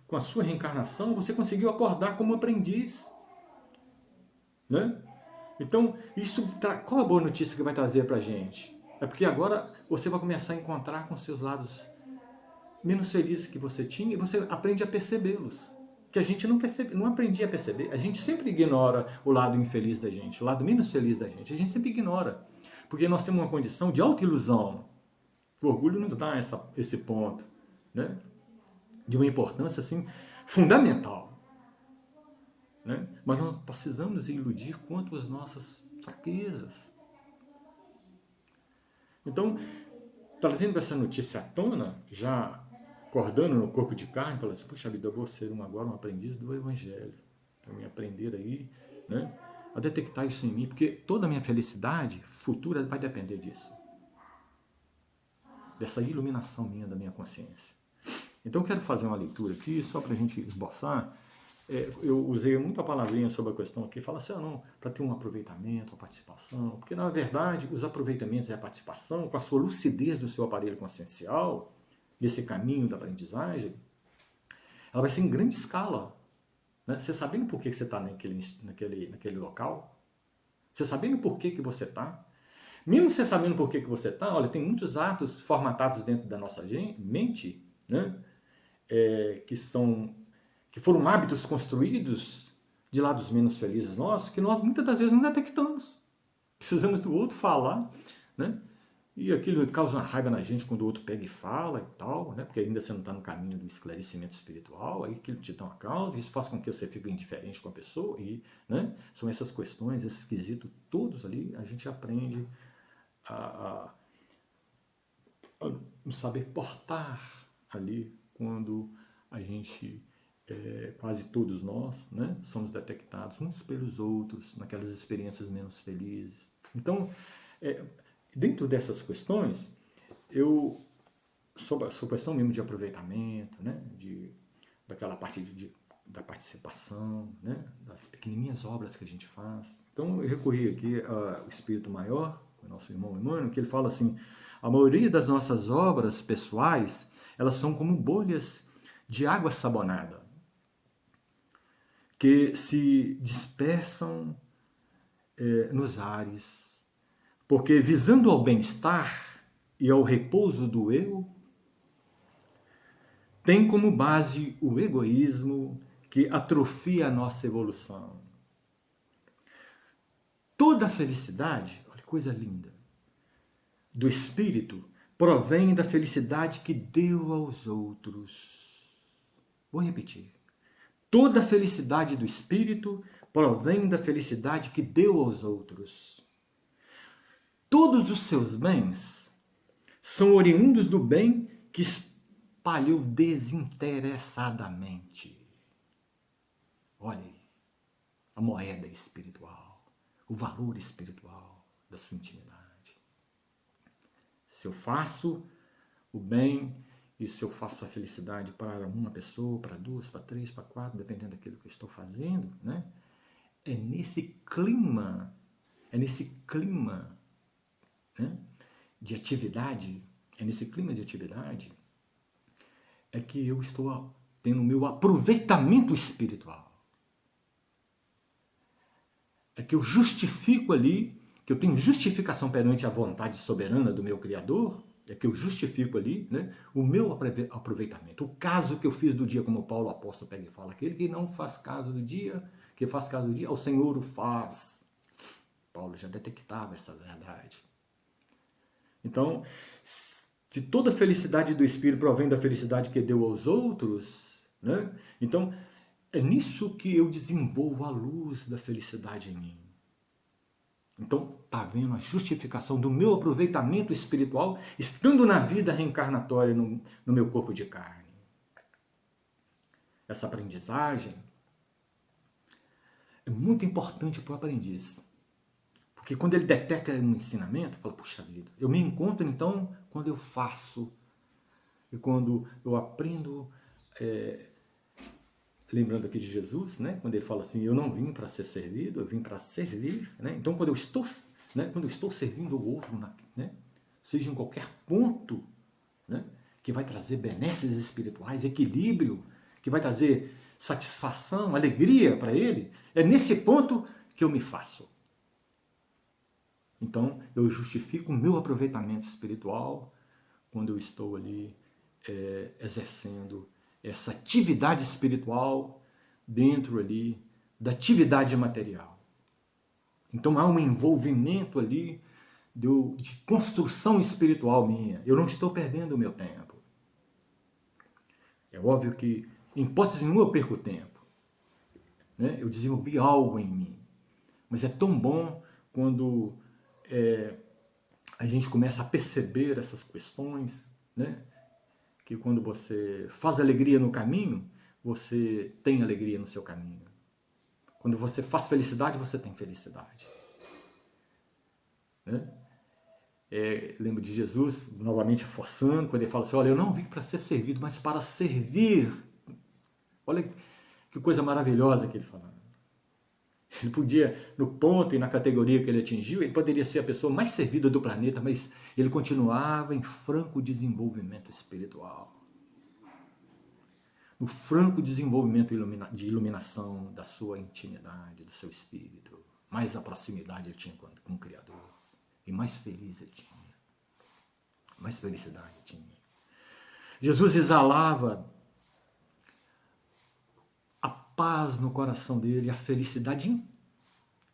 com a sua reencarnação, você conseguiu acordar como aprendiz. Né? Então, qual a boa notícia que vai trazer para a gente? É porque agora você vai começar a encontrar com seus lados menos felizes que você tinha, e você aprende a percebê-los. Que a gente não aprendia a perceber. A gente sempre ignora o lado infeliz da gente, o lado menos feliz da gente. A gente sempre ignora. Porque nós temos uma condição de autoilusão. O orgulho nos dá esse ponto, né? De uma importância assim, fundamental. Né? Mas nós precisamos iludir quanto às nossas fraquezas. Então, trazendo essa notícia à tona, já acordando no corpo de carne, falando assim, puxa vida, eu vou ser agora um aprendiz do Evangelho. Para me aprender aí, né, a detectar isso em mim, porque toda a minha felicidade futura vai depender disso. Dessa iluminação minha, da minha consciência. Então eu quero fazer uma leitura aqui, só para a gente esboçar. Eu usei muita palavrinha sobre a questão aqui, fala assim, não, para ter um aproveitamento, uma participação, porque na verdade os aproveitamentos e a participação, com a sua lucidez do seu aparelho consciencial, nesse caminho da aprendizagem, ela vai ser em grande escala. Né? Você sabendo por que você está naquele local, você sabendo por que você está, mesmo você sabendo por que você está, olha, tem muitos atos formatados dentro da nossa mente, né? Que foram hábitos construídos de lados menos felizes nossos, que nós muitas das vezes não detectamos. Precisamos do outro falar, né? E aquilo causa uma raiva na gente quando o outro pega e fala e tal, né? Porque ainda você não está no caminho do esclarecimento espiritual, aí aquilo te dá uma causa, isso faz com que você fique indiferente com a pessoa, e, né? São essas questões, esses quesitos todos ali, a gente aprende a saber portar ali quando a gente, quase todos nós, né, somos detectados uns pelos outros naquelas experiências menos felizes. Então, dentro dessas questões, sobre a questão mesmo de aproveitamento, né, daquela parte da participação, né, das pequenininhas obras que a gente faz. Então, eu recorri aqui ao Espírito Maior, o nosso irmão Emmanuel, que ele fala assim, a maioria das nossas obras pessoais, elas são como bolhas de água sabonada, que se dispersam nos ares, porque visando ao bem-estar e ao repouso do eu, tem como base o egoísmo que atrofia a nossa evolução. Toda a felicidade, olha que coisa linda, do espírito provém da felicidade que deu aos outros. Vou repetir. Toda a felicidade do espírito provém da felicidade que deu aos outros. Todos os seus bens são oriundos do bem que espalhou desinteressadamente. Olha aí, a moeda espiritual, o valor espiritual da sua intimidade. Se eu faço o bem e se eu faço a felicidade para uma pessoa, para duas, para três, para quatro, dependendo daquilo que eu estou fazendo, né? É nesse clima, né, de atividade, é que eu estou tendo o meu aproveitamento espiritual. É que eu justifico ali, que eu tenho justificação perante a vontade soberana do meu Criador, é que eu justifico ali, né, o meu aproveitamento. O caso que eu fiz do dia, como o Paulo apóstolo pega e fala, aquele que não faz caso do dia, que faz caso do dia, o Senhor o faz. Paulo já detectava essa verdade. Então, se toda a felicidade do Espírito provém da felicidade que deu aos outros, né, então é nisso que eu desenvolvo a luz da felicidade em mim. Então, está vendo a justificação do meu aproveitamento espiritual estando na vida reencarnatória no meu corpo de carne. Essa aprendizagem é muito importante para o aprendiz. Porque quando ele detecta um ensinamento, fala, puxa vida, eu me encontro então quando eu faço e quando eu aprendo, lembrando aqui de Jesus, né, quando ele fala assim, eu não vim para ser servido, eu vim para servir. Né? Então quando eu estou servindo o outro, né, seja em qualquer ponto, né, que vai trazer benesses espirituais, equilíbrio, que vai trazer satisfação, alegria para ele, é nesse ponto que eu me faço. Então, eu justifico o meu aproveitamento espiritual quando eu estou ali exercendo essa atividade espiritual dentro ali da atividade material. Então, há um envolvimento ali de construção espiritual minha. Eu não estou perdendo o meu tempo. É óbvio que, em hipótese nenhuma, eu perco tempo. Né? Eu desenvolvi algo em mim. Mas é tão bom quando a gente começa a perceber essas questões, né? Que quando você faz alegria no caminho, você tem alegria no seu caminho. Quando você faz felicidade, você tem felicidade. Né? Lembro de Jesus, novamente forçando, quando ele fala assim, olha, eu não vim para ser servido, mas para servir. Olha que coisa maravilhosa que ele fala. Ele podia, no ponto e na categoria que ele atingiu, ele poderia ser a pessoa mais servida do planeta, mas ele continuava em franco desenvolvimento espiritual. No franco desenvolvimento de iluminação da sua intimidade, do seu espírito. Mais a proximidade ele tinha com o Criador. E mais feliz ele tinha. Mais felicidade ele tinha. Jesus exalava a paz no coração dele, a felicidade em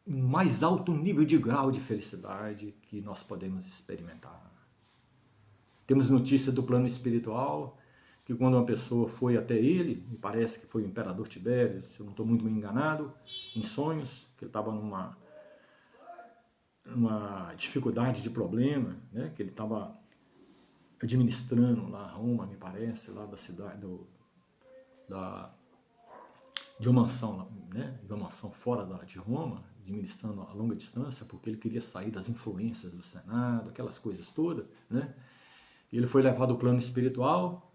mais alto nível de grau de felicidade que nós podemos experimentar. Temos notícia do plano espiritual, que quando uma pessoa foi até ele, me parece que foi o imperador Tibério, se eu não estou muito enganado, em sonhos, que ele estava numa dificuldade de problema, né, que ele estava administrando lá Roma, me parece, lá da cidade, de uma mansão, né, de uma mansão fora de Roma, administrando a longa distância, porque ele queria sair das influências do Senado, aquelas coisas todas, né? E ele foi levado ao plano espiritual,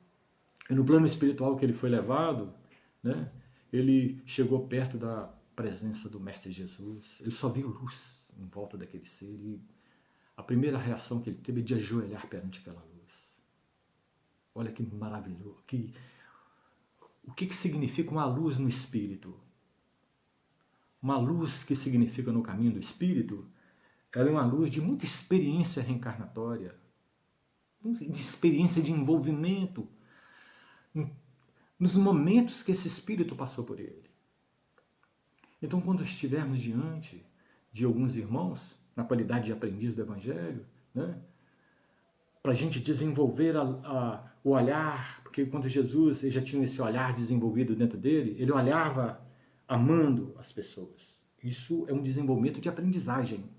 e no plano espiritual que ele foi levado, né, ele chegou perto da presença do Mestre Jesus, ele só viu luz em volta daquele ser, e a primeira reação que ele teve é de ajoelhar perante aquela luz. Olha que maravilhoso, o que significa uma luz no espírito? Uma luz que significa no caminho do espírito, ela é uma luz de muita experiência reencarnatória, de experiência de envolvimento nos momentos que esse espírito passou por ele. Então, quando estivermos diante de alguns irmãos, na qualidade de aprendiz do Evangelho, né, para a gente desenvolver o olhar, porque quando Jesus ele já tinha esse olhar desenvolvido dentro dele, ele olhava amando as pessoas. Isso é um desenvolvimento de aprendizagem.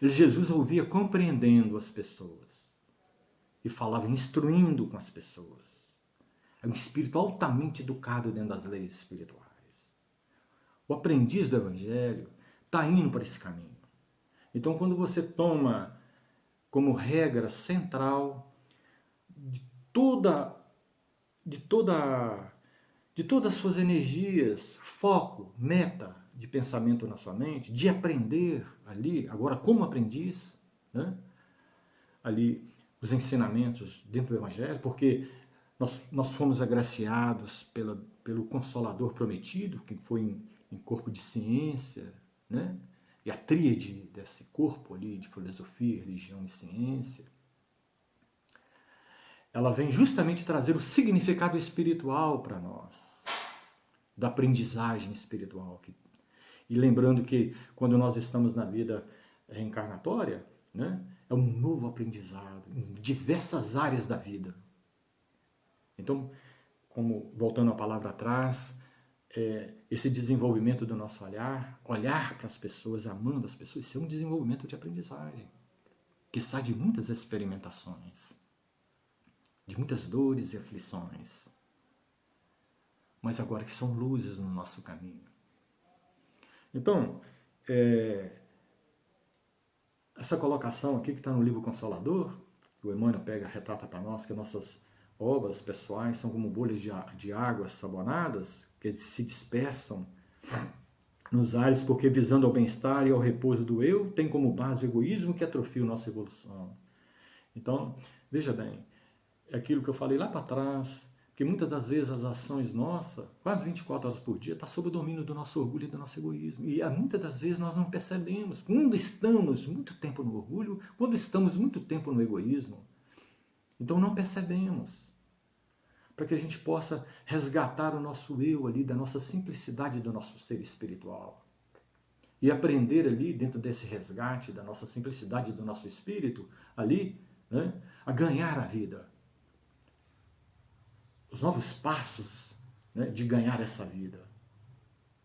Jesus ouvia compreendendo as pessoas e falava instruindo com as pessoas. É um espírito altamente educado dentro das leis espirituais. O aprendiz do Evangelho está indo para esse caminho. Então, quando você toma como regra central de todas as suas energias, foco, meta de pensamento na sua mente, de aprender ali, agora como aprendiz, né? Ali os ensinamentos dentro do Evangelho, porque nós fomos agraciados pelo Consolador prometido, que foi em corpo de ciência, né? E a tríade desse corpo ali de filosofia, religião e ciência, ela vem justamente trazer o significado espiritual para nós, da aprendizagem espiritual. E lembrando que quando nós estamos na vida reencarnatória, né, é um novo aprendizado em diversas áreas da vida. Então, como voltando a palavra atrás, esse desenvolvimento do nosso olhar para as pessoas, amando as pessoas, isso é um desenvolvimento de aprendizagem, que sai de muitas experimentações, de muitas dores e aflições, mas agora que são luzes no nosso caminho. Então, essa colocação aqui que está no livro Consolador, que o Emmanuel retrata para nós, que nossas obras pessoais são como bolhas de águas sabonadas, que se dispersam nos ares, porque visando ao bem-estar e ao repouso do eu, tem como base o egoísmo que atrofia a nossa evolução. Então, veja bem, é aquilo que eu falei lá para trás, que muitas das vezes as ações nossas, quase 24 horas por dia, está sob o domínio do nosso orgulho e do nosso egoísmo. E muitas das vezes nós não percebemos. Quando estamos muito tempo no orgulho, quando estamos muito tempo no egoísmo, então não percebemos. Para que a gente possa resgatar o nosso eu ali, da nossa simplicidade do nosso ser espiritual. e aprender ali, dentro desse resgate da nossa simplicidade, do nosso espírito, ali, né, a ganhar a vida. Os novos passos, né, de ganhar essa vida.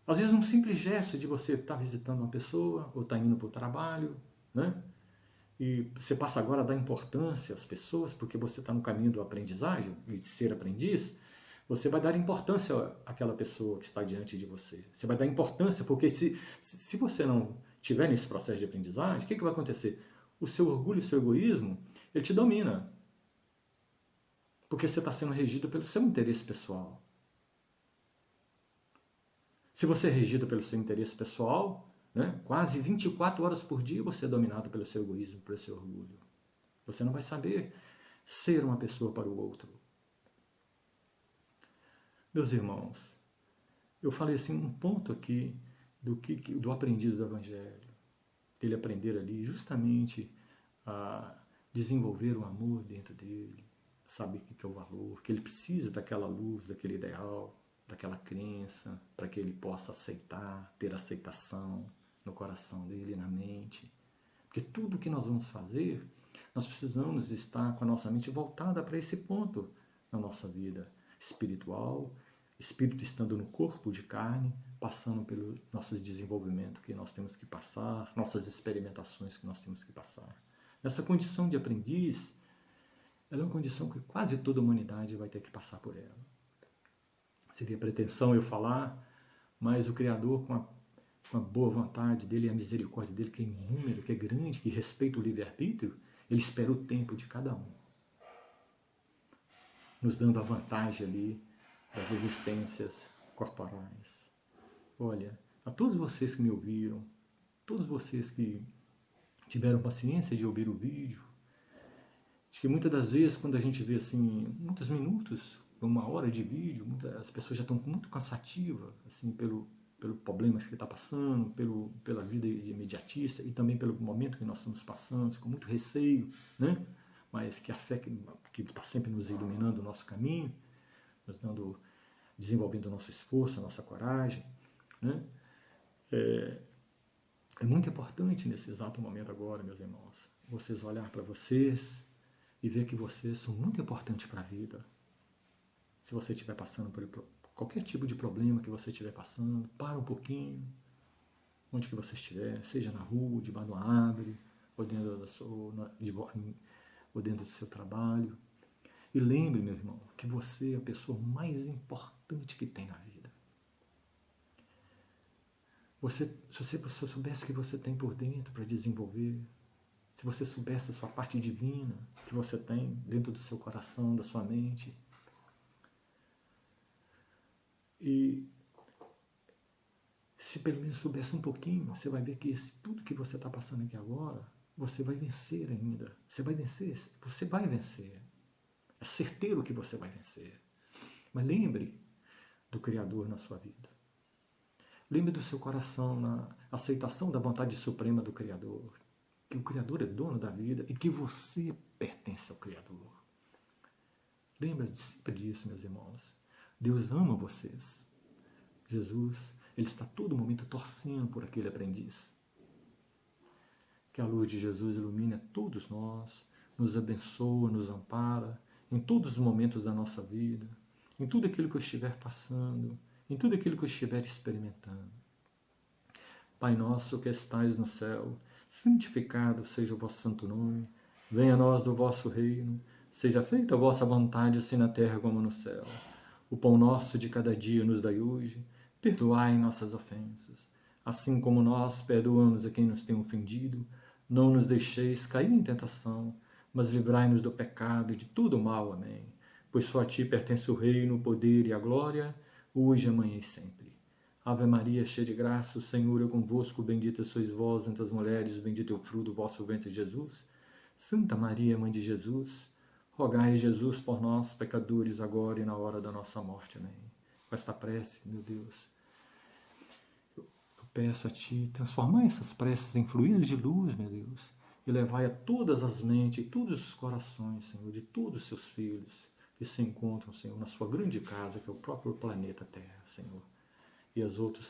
Às vezes um simples gesto de você estar visitando uma pessoa, ou estar indo para o trabalho, né? E você passa agora a dar importância às pessoas, porque você está no caminho do aprendizagem e de ser aprendiz, você vai dar importância àquela pessoa que está diante de você. Você vai dar importância, porque se você não estiver nesse processo de aprendizagem, o que vai acontecer? O seu orgulho, o seu egoísmo, ele te domina. Porque você está sendo regido pelo seu interesse pessoal. Se você é regido pelo seu interesse pessoal, né, quase 24 horas por dia você é dominado pelo seu egoísmo, pelo seu orgulho. Você não vai saber ser uma pessoa para o outro. Meus irmãos, eu falei assim um ponto aqui do aprendido do Evangelho. Dele aprender ali justamente a desenvolver o amor dentro dele, saber o que é o valor, que ele precisa daquela luz, daquele ideal, daquela crença, para que ele possa aceitar, ter aceitação no coração dele, na mente. Porque tudo que nós vamos fazer, nós precisamos estar com a nossa mente voltada para esse ponto na nossa vida espiritual, espírito estando no corpo de carne, passando pelo nosso desenvolvimento que nós temos que passar, nossas experimentações que nós temos que passar. Essa condição de aprendiz, ela é uma condição que quase toda a humanidade vai ter que passar por ela. Seria pretensão eu falar, mas o Criador, com a boa vontade dele e a misericórdia dele, que é inúmera, que é grande, que respeita o livre-arbítrio, ele espera o tempo de cada um, nos dando a vantagem ali das existências corporais. Olha, a todos vocês que me ouviram, todos vocês que tiveram paciência de ouvir o vídeo, acho que muitas das vezes, quando a gente vê assim, muitos minutos, uma hora de vídeo, as pessoas já estão muito cansativas, assim, pelos problemas que está passando, pela vida imediatista e também pelo momento que nós estamos passando, com muito receio, né? Mas que a fé que está sempre nos iluminando o nosso caminho, nos desenvolvendo o nosso esforço, a nossa coragem, né? É muito importante nesse exato momento agora, meus irmãos, vocês olhar para vocês e ver que vocês são muito importantes para a vida. Se você estiver passando por qualquer tipo de problema que você estiver passando, para um pouquinho, onde que você estiver, seja na rua, debaixo de uma árvore, ou dentro do seu trabalho. E lembre, meu irmão, que você é a pessoa mais importante que tem na vida. Se você soubesse o que você tem por dentro para desenvolver, se você soubesse a sua parte divina que você tem dentro do seu coração, da sua mente, e se pelo menos soubesse um pouquinho, você vai ver que tudo que você está passando aqui agora, você vai vencer ainda. Você vai vencer, você vai vencer. É certeiro que você vai vencer. Mas lembre do Criador na sua vida. Lembre do seu coração na aceitação da vontade suprema do Criador. Que o Criador é dono da vida e que você pertence ao Criador. Lembre sempre disso, meus irmãos. Deus ama vocês. Jesus, ele está a todo momento torcendo por aquele aprendiz. Que a luz de Jesus ilumine a todos nós, nos abençoa, nos ampara, em todos os momentos da nossa vida, em tudo aquilo que eu estiver passando, em tudo aquilo que eu estiver experimentando. Pai nosso que estais no céu, santificado seja o vosso santo nome, venha a nós do vosso reino, seja feita a vossa vontade, assim na terra como no céu. O pão nosso de cada dia nos dai hoje, perdoai nossas ofensas, assim como nós perdoamos a quem nos tem ofendido, não nos deixeis cair em tentação, mas livrai-nos do pecado e de todo o mal. Amém. Pois só a ti pertence o reino, o poder e a glória, hoje, amanhã e sempre. Ave Maria, cheia de graça, o Senhor é convosco, bendita sois vós entre as mulheres, bendito é o fruto do vosso ventre, Jesus. Santa Maria, Mãe de Jesus, rogai a Jesus por nós, pecadores, agora e na hora da nossa morte. Amém. Com esta prece, meu Deus, eu peço a Ti, transformar essas preces em fluidos de luz, meu Deus, e levai a todas as mentes e todos os corações, Senhor, de todos os seus filhos que se encontram, Senhor, na sua grande casa, que é o próprio planeta Terra, Senhor, e as outros